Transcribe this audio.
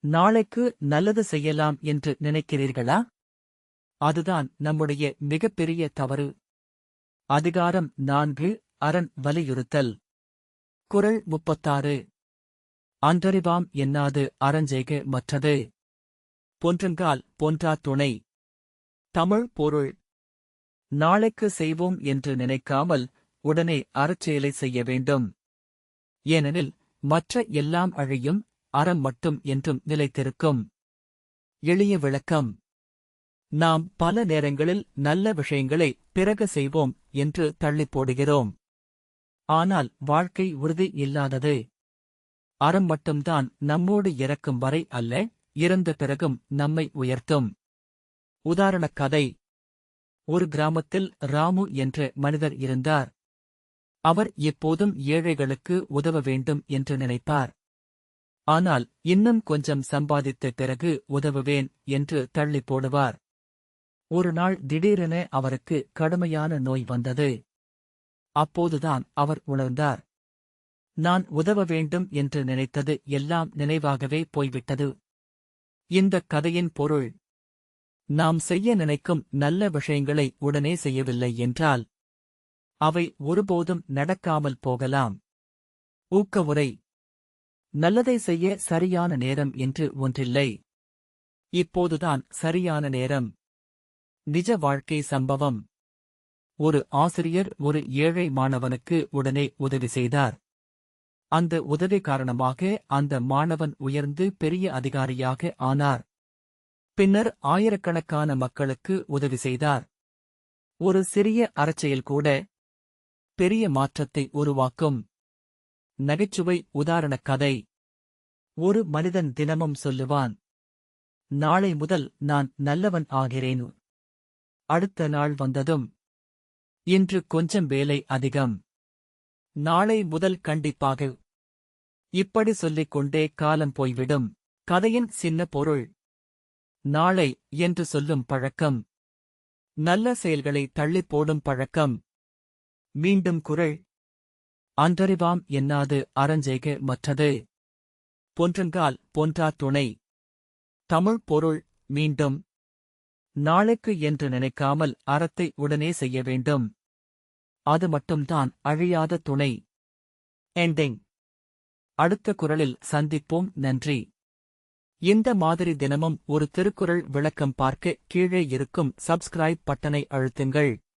நாளைக்கு நல்லது செய்யலாம் என்று நினைக்கிறீர்களா? அதுதான் நம்முடைய மிகப்பெரிய தவறு. அதிகாரம் 4 அரண் வலியுறுத்தல். குறள் 36. அன்றறிவாம் என்னாது அறஞ்செய்க மற்றது. பொன்றுங்கால் பொன்றா துணை. தமிழ் பொருள். நாளைக்கு செய்வோம் என்று நினைக்காமல் உடனே அறச்செயலை செய்ய வேண்டும். ஏனெனில் மற்ற எல்லாம் அழியும், அறம் மட்டும் என்றும் நிலைத்திருக்கும். எளிய விளக்கம். நாம் பல நேரங்களில் நல்ல விஷயங்களை பிறகு செய்வோம் என்று தள்ளிப் போடுகிறோம். ஆனால் வாழ்க்கை உறுதி இல்லாதது. அறம் மட்டும்தான் நம்மோடு இறக்கும் வரை அல்ல, இறந்த பிறகும் நம்மை உயர்த்தும். உதாரணக் கதை. ஒரு கிராமத்தில் ராமு என்ற மனிதர் இருந்தார். அவர் எப்போதும் ஏழைகளுக்கு உதவ வேண்டும் என்று நினைப்பார். ஆனால் இன்னும் கொஞ்சம் சம்பாதித்த பிறகு உதவுவேன் என்று தள்ளிப் போடுவார். ஒரு நாள் திடீரென அவருக்கு கடுமையான நோய் வந்தது. அப்போதுதான் அவர் உணர்ந்தார், நான் உதவ வேண்டும் என்று நினைத்தது எல்லாம் நினைவாகவே போய்விட்டது. இந்தக் கதையின் பொருள். நாம் செய்ய நினைக்கும் நல்ல விஷயங்களை உடனே செய்யவில்லை என்றால் அவை ஒருபோதும் நடக்காமல் போகலாம். ஊக்க உரை. நல்லதை செய்ய சரியான நேரம் என்று ஒன்றில்லை. இப்போதுதான் சரியான நேரம். நிஜ வாழ்க்கை சம்பவம். ஒரு ஆசிரியர் ஒரு ஏழை மாணவனுக்கு உடனே உதவி செய்தார். அந்த உதவி காரணமாக அந்த மாணவன் உயர்ந்து பெரிய அதிகாரியாக ஆனார். பின்னர் ஆயிரக்கணக்கான மக்களுக்கு உதவி செய்தார். ஒரு சிறிய அறச்செயல் கூட பெரிய மாற்றத்தை உருவாக்கும். நகைச்சுவை உதாரணக் கதை. ஒரு மனிதன் தினமும் சொல்லுவான், நாளை முதல் நான் நல்லவன் ஆகிறேன். அடுத்த நாள் வந்ததும், இன்று கொஞ்சம் வேலை அதிகம், நாளை முதல் கண்டிப்பாக. இப்படி சொல்லிக் கொண்டே காலம் போய்விடும். கதையின் சின்ன பொருள். நாளை என்று சொல்லும் பழக்கம் நல்ல செயல்களை தள்ளிப் போடும் பழக்கம். மீண்டும் குறள். அன்றறிவாம் என்னாது அறஞ்செய்க மற்றது. பொன்றுங்கால் பொன்றா துணை. தமிழ் பொருள். மீண்டும். நாளைக்கு என்று நினைக்காமல் அறத்தை உடனே செய்ய வேண்டும். அது மட்டும்தான் அழியாத துணை. எண்டிங். அடுத்த குறளில் சந்திப்போம். நன்றி. இந்த மாதிரி தினமும் ஒரு திருக்குறள் விளக்கம் பார்க்க கீழே இருக்கும் சப்ஸ்கிரைப் பட்டனை அழுத்துங்கள்.